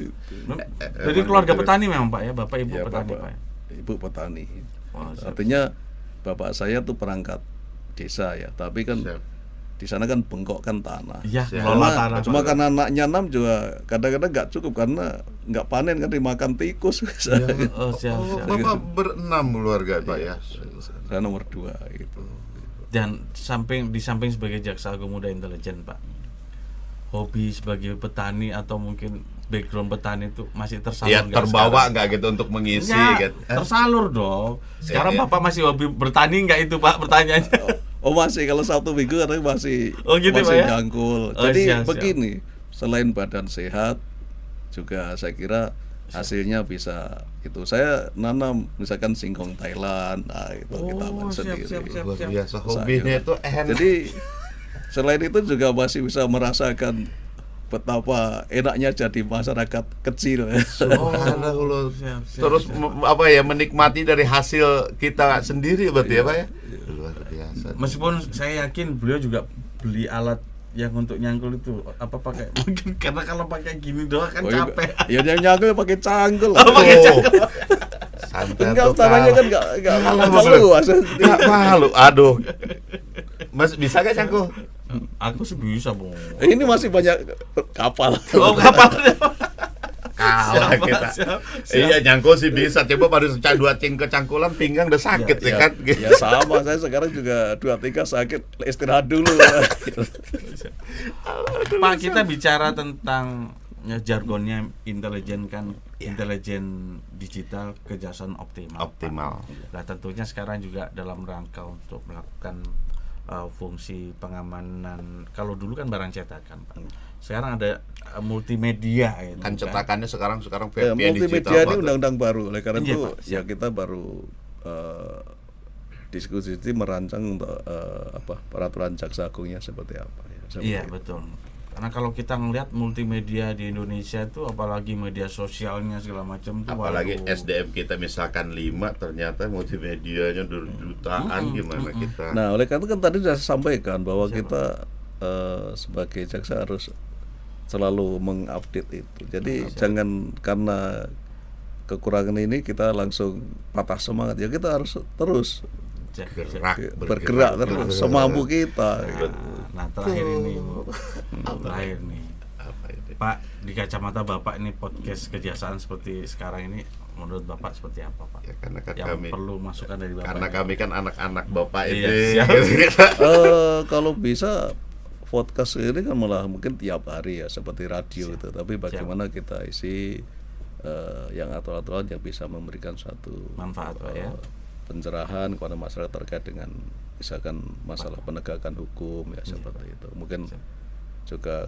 Speaker 2: Dari keluarga petani memang Pak ya, Bapak Ibu
Speaker 1: Ya,
Speaker 2: petani
Speaker 1: bapak,
Speaker 2: Pak.
Speaker 1: ibu petani.
Speaker 2: Oh, siap.
Speaker 1: Artinya bapak saya tuh perangkat desa ya, tapi kan
Speaker 4: Siap.
Speaker 1: di sana kan bengkokkan tanah.
Speaker 2: Iya,
Speaker 4: Siap.
Speaker 2: kelola tanah.
Speaker 1: Cuma
Speaker 2: Pak.
Speaker 1: karena anaknya 6 juga kadang-kadang nggak cukup karena nggak panen kan dimakan tikus.
Speaker 2: Oh, siap,
Speaker 4: Oh,
Speaker 2: siap.
Speaker 4: Bapak berenam keluarga Pak ya.
Speaker 1: Saya nomor 2 gitu.
Speaker 2: Dan di samping sebagai jaksa agung muda intelijen Pak, hobi sebagai petani atau mungkin background petani itu masih tersalur
Speaker 4: Ya
Speaker 2: nggak
Speaker 4: terbawa
Speaker 2: sekarang?
Speaker 4: nggak gitu untuk mengisi
Speaker 2: Nggak,
Speaker 4: gitu.
Speaker 2: tersalur dong. Sekarang
Speaker 4: Iya.
Speaker 2: Bapak masih hobi bertani nggak itu Pak pertanyaannya?
Speaker 1: Oh masih, kalau Sabtu Minggu kadang masih
Speaker 2: Oh, gitu,
Speaker 1: masih
Speaker 2: Pak, ya?
Speaker 1: jangkul.
Speaker 2: Oh,
Speaker 1: Jadi
Speaker 2: siap, siap.
Speaker 1: begini, selain badan sehat juga saya kira hasilnya bisa itu. Saya nanam misalkan singkong Thailand, nah itu kita
Speaker 2: Oh, siap,
Speaker 1: sendiri.
Speaker 2: siap, siap.
Speaker 4: Luar biasa hobinya itu enak.
Speaker 1: Jadi selain itu juga masih bisa merasakan betapa enaknya jadi masyarakat kecil.
Speaker 4: Subhanallah.
Speaker 2: Siap, siap,
Speaker 4: Terus apa ya, menikmati dari hasil kita sendiri berarti ya Pak ya. Luar biasa.
Speaker 2: Meskipun saya yakin beliau juga beli alat yang untuk nyangkul itu apa pakai mungkin karena kalau pakai gini doang kan
Speaker 1: Oh, iya,
Speaker 2: capek.
Speaker 1: ya yang nyangkul pakai cangkul.
Speaker 2: pakai cangkul.
Speaker 4: Santai
Speaker 1: Enggak,
Speaker 4: tuh,
Speaker 1: tanahnya kan
Speaker 4: kalah.
Speaker 1: enggak luas.
Speaker 4: Nggak malu. Aduh. Mas bisa gak cangkul?
Speaker 2: Aku sih bisa, Bung.
Speaker 1: Ini masih banyak kapal.
Speaker 2: Oh, kapal.
Speaker 4: Kalah
Speaker 2: Siap,
Speaker 4: kita.
Speaker 2: siap,
Speaker 4: Iya nyangkul sih bisa. Coba baru dua cangkulan pinggang udah sakit ya kan.
Speaker 1: Ya sama, saya sekarang juga 2-3 sakit, istirahat dulu.
Speaker 2: Pak, kita bicara tentang jargonnya intelijen kan, intelijen digital kejaksaan optimal.
Speaker 4: Optimal.
Speaker 2: Nah, tentunya sekarang juga dalam rangka untuk melakukan fungsi pengamanan. Kalau dulu kan barang cetakan, Pak. Sekarang ada multimedia itu.
Speaker 4: Kan cetakannya sekarang
Speaker 1: Ya,
Speaker 4: VPN
Speaker 1: multimedia
Speaker 4: digital,
Speaker 1: ini
Speaker 4: Pak.
Speaker 1: undang-undang baru, oleh karena
Speaker 2: Iya,
Speaker 1: itu
Speaker 2: Pak.
Speaker 1: ya kita baru diskusi merancang untuk peraturan jaksa agungnya seperti apa ya. Seperti
Speaker 2: Iya,
Speaker 1: itu.
Speaker 2: betul. Karena kalau kita ngelihat multimedia di Indonesia itu apalagi media sosialnya segala macam tuh
Speaker 4: Apalagi
Speaker 2: waduh.
Speaker 4: SDM kita misalkan 5, ternyata multimedianya jutaan gimana kita.
Speaker 1: Nah, oleh karena itu kan tadi sudah saya sampaikan bahwa kita sebagai jaksa harus selalu mengupdate itu. Jadi jangan karena kekurangan ini kita langsung patah semangat. Ya kita harus terus bergerak terus semampu kita.
Speaker 2: Nah, terakhir ini, Bu. Terakhir nih.
Speaker 4: Apa itu?
Speaker 2: Pak, di kacamata Bapak ini podcast kejaksaan seperti sekarang ini menurut Bapak seperti apa, Pak?
Speaker 4: Ya, karena kan
Speaker 2: Yang
Speaker 4: kami
Speaker 2: perlu masukan dari Bapak.
Speaker 4: karena kami kan anak-anak Bapak
Speaker 2: Iya,
Speaker 4: ini.
Speaker 2: siap.
Speaker 1: Kalau bisa podcast ini kan malah mungkin tiap hari ya seperti radio itu. Tapi bagaimana kita isi yang aturan-aturan yang bisa memberikan suatu
Speaker 2: Manfaat, Pak, ya.
Speaker 1: pencerahan kepada masyarakat terkait dengan misalkan masalah penegakan hukum ya seperti itu. Mungkin juga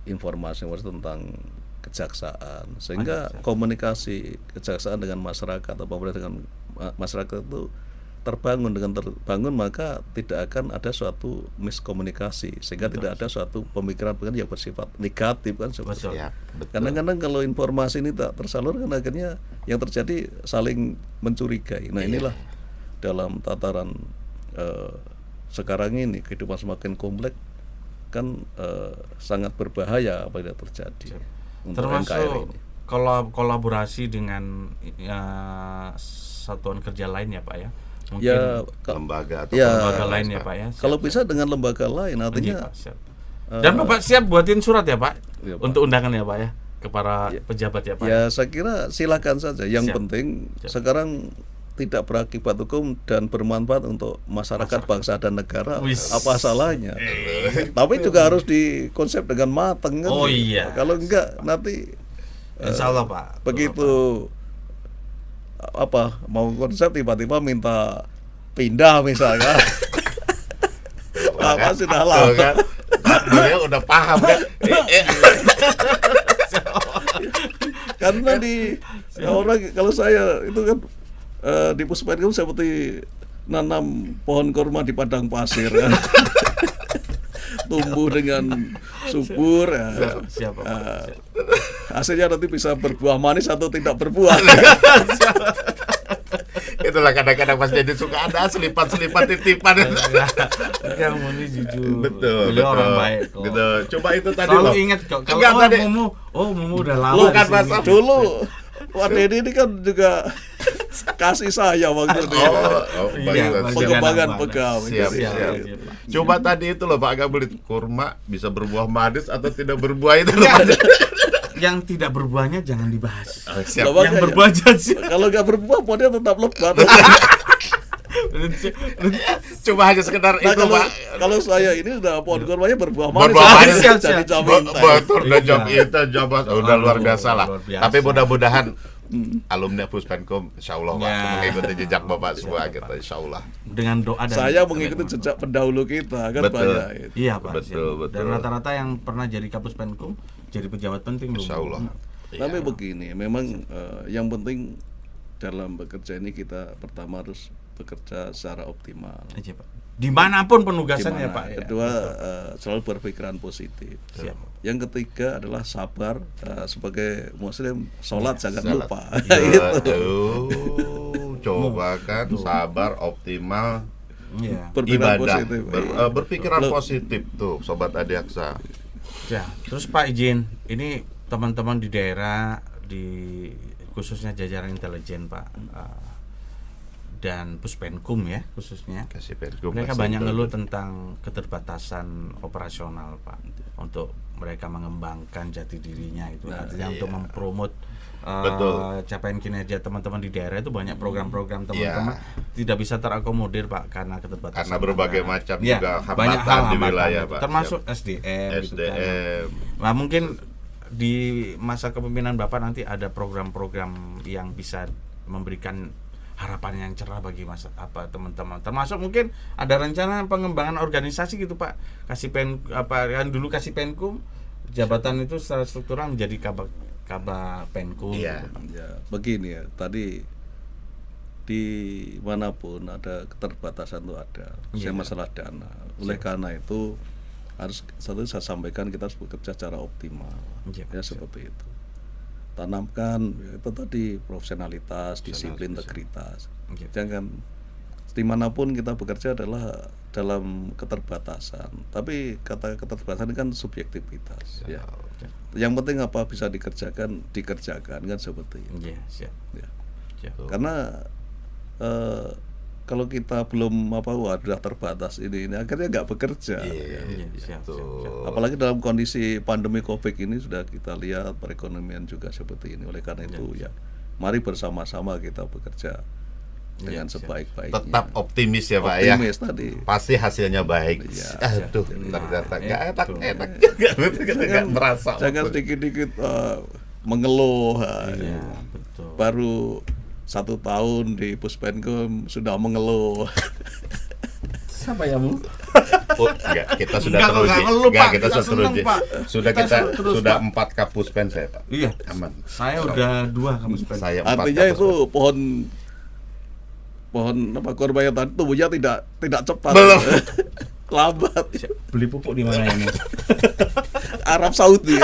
Speaker 1: informasi tentang kejaksaan sehingga komunikasi kejaksaan dengan masyarakat atau pemerintah dengan masyarakat itu terbangun. Dengan terbangun maka tidak akan ada suatu miskomunikasi, sehingga tidak ada suatu pemikiran yang bersifat negatif kan seperti
Speaker 2: Betul.
Speaker 4: Siap, betul.
Speaker 1: kadang-kadang kalau informasi ini tak tersalurkan, akhirnya yang terjadi saling mencurigai. Nah inilah dalam tataran sekarang ini kehidupan semakin kompleks kan, sangat berbahaya apabila terjadi untuk NKRI
Speaker 2: Termasuk
Speaker 1: ini.
Speaker 2: kolaborasi dengan satuan kerja lain ya Pak ya. Mungkin
Speaker 1: Ya,
Speaker 4: Lembaga atau
Speaker 1: ya,
Speaker 2: lembaga lain ya Pak ya.
Speaker 1: kalau bisa dengan lembaga lain,
Speaker 2: Iya,
Speaker 1: artinya
Speaker 2: Pak, siap. Dan Bapak siap buatin surat ya Pak,
Speaker 1: Iya, Pak.
Speaker 2: untuk undangan ya Pak ya, ke para pejabat ya Pak.
Speaker 1: ya saya kira silakan saja. Yang
Speaker 2: Siap.
Speaker 1: penting
Speaker 2: Siap.
Speaker 1: sekarang tidak berakibat hukum dan bermanfaat untuk masyarakat bangsa dan negara.
Speaker 2: Wis.
Speaker 1: Apa salahnya? Tapi juga harus dikonsep dengan matang kan.
Speaker 2: Oh,
Speaker 1: gitu.
Speaker 2: iya.
Speaker 1: Kalau enggak nanti
Speaker 2: Insya Allah Pak.
Speaker 1: begitu mau konsep tiba-tiba minta pindah misalnya. Apa sudah
Speaker 4: Tuh
Speaker 1: lama.
Speaker 4: kan. Beliau udah paham kan.
Speaker 1: Karena di orang, kalau saya itu kan di Puspenkum seperti nanam pohon kurma di padang pasir kan. Tumbuh dengan subur ya.
Speaker 2: Siap Pak.
Speaker 1: Hasilnya nanti bisa berbuah manis atau tidak berbuah.
Speaker 4: Itulah kadang-kadang Mas Dedi suka ada selipan-selipan titipan.
Speaker 2: Yang Muni jujur.
Speaker 4: Betul,
Speaker 2: Beliau
Speaker 4: betul.
Speaker 2: orang baik kok.
Speaker 4: Gitu. Coba itu tadi
Speaker 2: Selalu
Speaker 4: loh.
Speaker 2: ingat kok kalau
Speaker 4: Enggak, tadi.
Speaker 2: Mumu udah lama
Speaker 4: Lu
Speaker 2: di
Speaker 4: kan,
Speaker 2: sini.
Speaker 4: Mas,
Speaker 1: Dulu Pak Dedi ini kan juga kasih saya waktu itu.
Speaker 2: Iya,
Speaker 4: bagus.
Speaker 2: Mas.
Speaker 1: Pengembangan
Speaker 2: Jangan
Speaker 1: pegawai.
Speaker 4: Siap,
Speaker 2: Siap,
Speaker 4: siap.
Speaker 2: siap.
Speaker 4: Coba tadi itu loh Pak Gabelit, kurma bisa berbuah manis atau tidak berbuah itu loh Pak.
Speaker 2: Yang tidak berbuahnya jangan dibahas.
Speaker 4: Siap.
Speaker 1: Makanya,
Speaker 2: Yang berbuah jadi.
Speaker 1: kalau nggak berbuah pohonnya tetap lebat.
Speaker 4: Coba hanya sekedar
Speaker 1: Nah,
Speaker 4: itu
Speaker 1: kalau,
Speaker 4: Pak.
Speaker 1: kalau saya ini udah pohon kurmanya berbuah manis,
Speaker 4: Berbuah manis.
Speaker 1: jadi
Speaker 2: Siap, siap.
Speaker 1: jamin.
Speaker 4: Betul, udah
Speaker 2: Iya.
Speaker 4: job itu jabat udah luar
Speaker 2: Aduh,
Speaker 4: biasa lah.
Speaker 2: luar biasa.
Speaker 4: Tapi mudah-mudahan alumni Puspenkum insyaallah Pak
Speaker 2: Ya.
Speaker 4: mengikuti jejak Bapak semua gitu insyaallah.
Speaker 2: Dengan doa dan
Speaker 1: Saya mengikuti jejak pendahulu kita kan
Speaker 4: Betul.
Speaker 1: banyak. Itu.
Speaker 2: Iya Pak.
Speaker 4: Betul,
Speaker 2: siap.
Speaker 4: betul.
Speaker 2: Dan rata-rata yang pernah jadi Kapus Penkum jadi pejabat penting loh.
Speaker 4: Insyaallah.
Speaker 1: Tapi begini, memang yang penting dalam bekerja ini kita pertama harus bekerja secara optimal.
Speaker 2: Aja Pak. Dimanapun penugasannya
Speaker 1: Gimana?
Speaker 2: Pak. Ya.
Speaker 1: Kedua, selalu berpikiran positif.
Speaker 2: Siap.
Speaker 1: Yang ketiga adalah sabar. Sebagai Muslim, sholat jangan
Speaker 4: Salat.
Speaker 1: lupa.
Speaker 4: Ya,
Speaker 1: Itu.
Speaker 4: coba kan sabar, optimal,
Speaker 2: Iya.
Speaker 1: Berpikiran
Speaker 4: ibadah,
Speaker 1: positif.
Speaker 4: berpikiran
Speaker 1: Lo-
Speaker 4: positif tuh Sobat Adiaksa.
Speaker 2: Ya, terus Pak izin, ini teman-teman di daerah khususnya jajaran intelijen Pak dan Puspenkum ya khususnya.
Speaker 4: Kasih Penkum.
Speaker 2: Mereka
Speaker 4: kasih
Speaker 2: banyak
Speaker 4: Penkum.
Speaker 2: ngeluh tentang keterbatasan operasional Pak untuk mereka mengembangkan jati dirinya itu artinya untuk mempromot
Speaker 4: Betul.
Speaker 2: capaian kinerja teman-teman di daerah itu banyak program-program teman-teman tidak bisa terakomodir Pak karena keterbatasan
Speaker 4: Karena berbagai
Speaker 2: anggaran.
Speaker 4: macam
Speaker 2: Ya,
Speaker 4: juga
Speaker 2: banyak
Speaker 4: hambatan
Speaker 2: hal
Speaker 4: di
Speaker 2: hambatan
Speaker 4: wilayah,
Speaker 2: itu,
Speaker 4: Pak.
Speaker 2: termasuk SDM gitu kan.
Speaker 4: SDM.
Speaker 2: Nah mungkin di masa kepemimpinan Bapak nanti ada program-program yang bisa memberikan harapan yang cerah bagi teman-teman. Termasuk mungkin ada rencana pengembangan organisasi gitu Pak. Kan dulu kasih Penkum jabatan itu secara struktural menjadi Kaba Penkum.
Speaker 4: Iya.
Speaker 2: gitu, Pak.
Speaker 1: Ya, begini ya. Tadi di manapun ada keterbatasan itu ada.
Speaker 2: Iya.
Speaker 1: Masalah dana. Oleh karena itu harus satu saya sampaikan kita harus bekerja secara optimal.
Speaker 2: Iya,
Speaker 1: Ya seperti itu. Tanamkan ya, itu tadi profesionalitas, disiplin, integritas.
Speaker 2: Iya.
Speaker 1: Jangan dimanapun kita bekerja adalah dalam keterbatasan. Tapi kata keterbatasan kan subjektivitas. Ya. Yang penting apa bisa dikerjakan kan seperti itu.
Speaker 2: Iya, siap.
Speaker 1: Ya.
Speaker 2: Siap.
Speaker 1: Karena kalau kita belum sudah terbatas ini akhirnya nggak bekerja.
Speaker 2: Iya, siap, siap, siap.
Speaker 1: Apalagi dalam kondisi pandemi Covid ini sudah kita lihat perekonomian juga seperti ini. Oleh karena itu ya mari bersama-sama kita bekerja dengan sebaik-baiknya.
Speaker 4: Tetap optimis ya Pak ya.
Speaker 1: Optimis tadi.
Speaker 4: Pasti hasilnya baik.
Speaker 1: Iya.
Speaker 4: Aduh, ternyata nggak enak
Speaker 2: Betul.
Speaker 4: juga, nggak merasa.
Speaker 1: Jangan sedikit-dikit mengeluh.
Speaker 2: Iya, betul.
Speaker 1: Baru 1 tahun di Puspenkum sudah mengeluh.
Speaker 2: Siapa ya, Bu?
Speaker 4: Oh, enggak, kita sudah
Speaker 2: Enggak,
Speaker 4: teruji.
Speaker 2: enggak ngeluh,
Speaker 4: Enggak,
Speaker 2: Pak.
Speaker 4: kita
Speaker 2: Kita
Speaker 4: sudah
Speaker 2: seneng,
Speaker 4: teruji.
Speaker 2: Pak.
Speaker 4: Sudah
Speaker 2: Kita
Speaker 4: kita
Speaker 2: terus,
Speaker 4: sudah
Speaker 2: Pak.
Speaker 4: 4 kapuspen saya, Pak.
Speaker 2: Iya.
Speaker 4: Aman.
Speaker 2: Saya udah 2 Kapus Penkum.
Speaker 4: Saya 4
Speaker 1: Artinya itu pohon pohon kurma yang tadi tumbuhnya tidak cepat.
Speaker 4: Belum.
Speaker 1: Lambat.
Speaker 2: Beli pupuk di mana ini?
Speaker 1: Arab Saudi.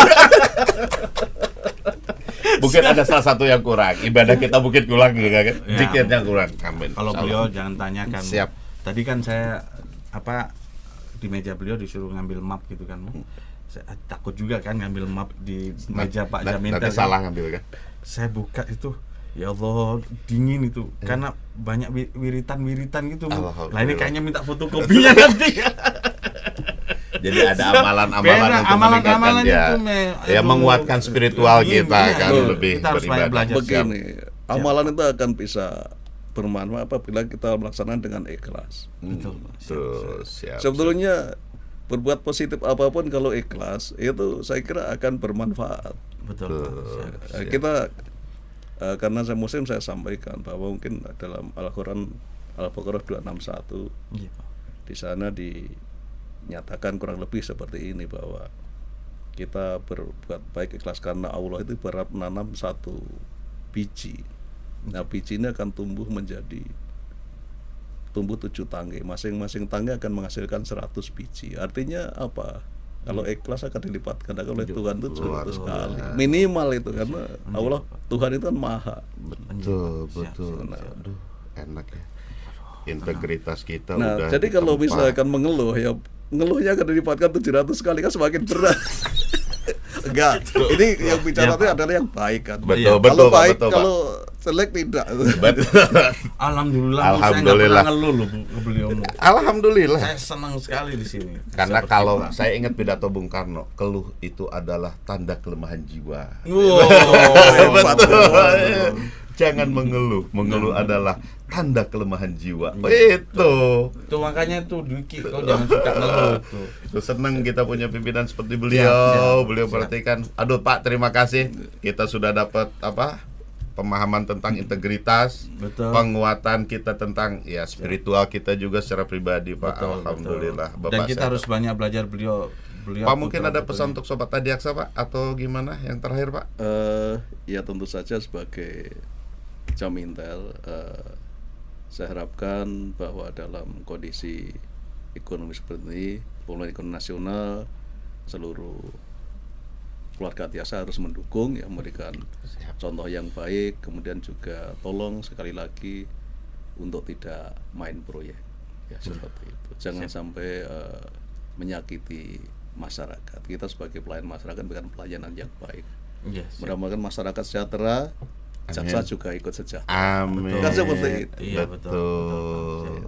Speaker 4: Mungkin ada salah satu yang kurang. Ibadah kita mungkin kurang juga kan.
Speaker 2: Ya.
Speaker 4: Zikirnya kurang. Amin.
Speaker 2: Kalau
Speaker 4: Insyaallah.
Speaker 2: beliau jangan tanyakan.
Speaker 4: Siap.
Speaker 2: Tadi kan saya di meja beliau disuruh ngambil map gitu kan. Saya takut juga kan ngambil map di meja Pak Jamintel.
Speaker 4: Nanti
Speaker 2: kan.
Speaker 4: salah ngambil kan.
Speaker 2: Saya buka itu, ya Allah dingin itu karena banyak wiritan gitu.
Speaker 4: Alhamdulillah.
Speaker 2: Lah ini kayaknya minta fotokopinya nanti.
Speaker 4: Jadi ada amalan-amalan
Speaker 2: Beda,
Speaker 4: untuk
Speaker 2: amalan-amalan
Speaker 4: meningkatkan dia.
Speaker 2: itu,
Speaker 4: Ya menguatkan spiritual
Speaker 2: Iya,
Speaker 4: kita
Speaker 2: iya.
Speaker 4: kan
Speaker 2: Betul.
Speaker 4: lebih
Speaker 2: Kita harus banyak belajar.
Speaker 1: Begini, amalan itu akan bisa bermanfaat apabila kita melaksanakan dengan ikhlas.
Speaker 2: Betul.
Speaker 4: Tuh, siap.
Speaker 1: Sebetulnya berbuat positif apapun kalau ikhlas itu saya kira akan bermanfaat.
Speaker 2: Betul. Pak.
Speaker 1: Kita karena saya muslim saya sampaikan bahwa mungkin dalam Al-Qur'an Al-Baqarah 261
Speaker 2: Iya, Pak.
Speaker 1: di sana dinyatakan kurang lebih seperti ini bahwa kita berbuat baik ikhlas karena Allah itu berat menanam satu biji. Nah biji ini akan tumbuh 7 tangkai. Masing-masing tangkai akan menghasilkan 100 biji. Artinya apa? Kalau ikhlas akan dilipatkan oleh Tuhan itu 100 kali. Minimal itu karena Allah Tuhan itu kan maha.
Speaker 4: Betul, betul. Aduh, enak ya. Integritas kita
Speaker 1: Nah,
Speaker 4: udah
Speaker 1: jadi kalau
Speaker 4: ditempa.
Speaker 1: misalkan mengeluh ya ngeluhnya akan dilipatkan 700 kali kan semakin berat. Enggak, ini yang bicara itu adalah yang baik kan.
Speaker 4: Betul,
Speaker 1: Kalau
Speaker 4: betul, Pak,
Speaker 1: baik,
Speaker 4: betul, Pak.
Speaker 1: kalau jelek tidak.
Speaker 4: Betul.
Speaker 2: Alhamdulillah,
Speaker 4: Alhamdulillah.
Speaker 2: saya nggak pernah ngeluh loh ke beliau.
Speaker 4: Alhamdulillah.
Speaker 2: Saya senang sekali di sini.
Speaker 4: Karena
Speaker 2: Bisa
Speaker 4: kalau
Speaker 2: berkiprah.
Speaker 4: saya ingat pidato Bung Karno, keluh itu adalah tanda kelemahan jiwa.
Speaker 2: Wow,
Speaker 4: Betul. Jangan mengeluh. Mengeluh adalah tanda kelemahan jiwa. Itu.
Speaker 2: Tuh makanya tuh Dwiki, kau jangan suka ngeluh tuh.
Speaker 4: Itu senang kita punya pimpinan seperti beliau.
Speaker 2: Siap.
Speaker 4: Beliau perhatikan. Aduh Pak, terima kasih. Kita sudah dapat pemahaman tentang integritas,
Speaker 2: Betul.
Speaker 4: penguatan kita tentang ya spiritual kita juga secara pribadi Pak.
Speaker 2: Betul,
Speaker 4: Alhamdulillah.
Speaker 2: betul. Dan kita
Speaker 4: sehat.
Speaker 2: harus banyak belajar beliau.
Speaker 4: Pak mungkin ada pesan untuk Sobat Adiaksa Pak atau gimana yang terakhir Pak?
Speaker 1: Ya tentu saja sebagai Jamintel saya harapkan bahwa dalam kondisi ekonomi seperti ini, pemulihan ekonomi nasional, seluruh keluarga Adiaksa harus mendukung, ya memberikan contoh yang baik, kemudian juga tolong sekali lagi untuk tidak main proyek, ya seperti itu. Jangan sampai menyakiti masyarakat. Kita sebagai pelayan masyarakat berikan pelayanan yang baik.
Speaker 2: Yes.
Speaker 1: Mudah-mudahan masyarakat sejahtera, jaksa juga ikut sejahtera.
Speaker 4: Amin.
Speaker 1: Kan seperti itu.
Speaker 2: Iya, betul.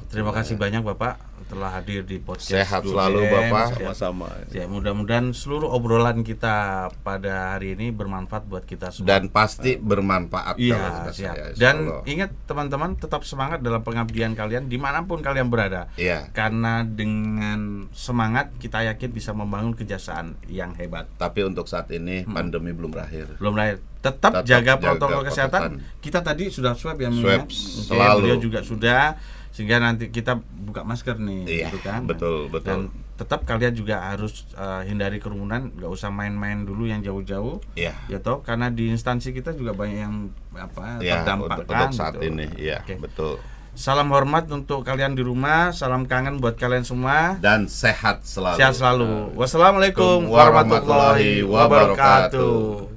Speaker 2: Terima kasih banyak Bapak telah hadir di podcast.
Speaker 4: Sehat
Speaker 2: 2DM.
Speaker 4: selalu, Bapak.
Speaker 1: Sama-sama.
Speaker 2: Ya, mudah-mudahan seluruh obrolan kita pada hari ini bermanfaat buat kita semua.
Speaker 4: Dan pasti bermanfaat kalau
Speaker 2: Iya,
Speaker 4: kata
Speaker 2: siap.
Speaker 4: saya,
Speaker 2: Dan
Speaker 4: insyaallah.
Speaker 2: ingat teman-teman, tetap semangat dalam pengabdian kalian dimanapun kalian berada.
Speaker 4: Iya.
Speaker 2: Karena dengan semangat kita yakin bisa membangun kejaksaan yang hebat.
Speaker 4: Tapi untuk saat ini pandemi belum berakhir.
Speaker 2: Belum lahir. Tetap
Speaker 4: Tetap
Speaker 2: jaga
Speaker 4: jaga
Speaker 2: protokol kesehatan.
Speaker 4: protokol.
Speaker 2: Kita tadi sudah swab ya,
Speaker 4: Swab
Speaker 2: Oke,
Speaker 4: selalu.
Speaker 2: beliau juga sudah, sehingga nanti kita buka masker nih,
Speaker 4: Iya,
Speaker 2: gitu kan.
Speaker 4: betul,
Speaker 2: Dan
Speaker 4: betul.
Speaker 2: tetap kalian juga harus hindari kerumunan, nggak usah main-main dulu yang jauh-jauh.
Speaker 4: Iya.
Speaker 2: Ya toh, karena di instansi kita juga banyak yang
Speaker 4: Ya,
Speaker 2: terdampak
Speaker 4: untuk
Speaker 2: kan.
Speaker 4: saat
Speaker 2: gitu.
Speaker 4: ini, iya,
Speaker 2: Oke.
Speaker 4: betul.
Speaker 2: Salam hormat untuk kalian di rumah, salam kangen buat kalian semua.
Speaker 4: Dan sehat selalu.
Speaker 2: Sehat selalu. Wassalamualaikum warahmatullahi wabarakatuh.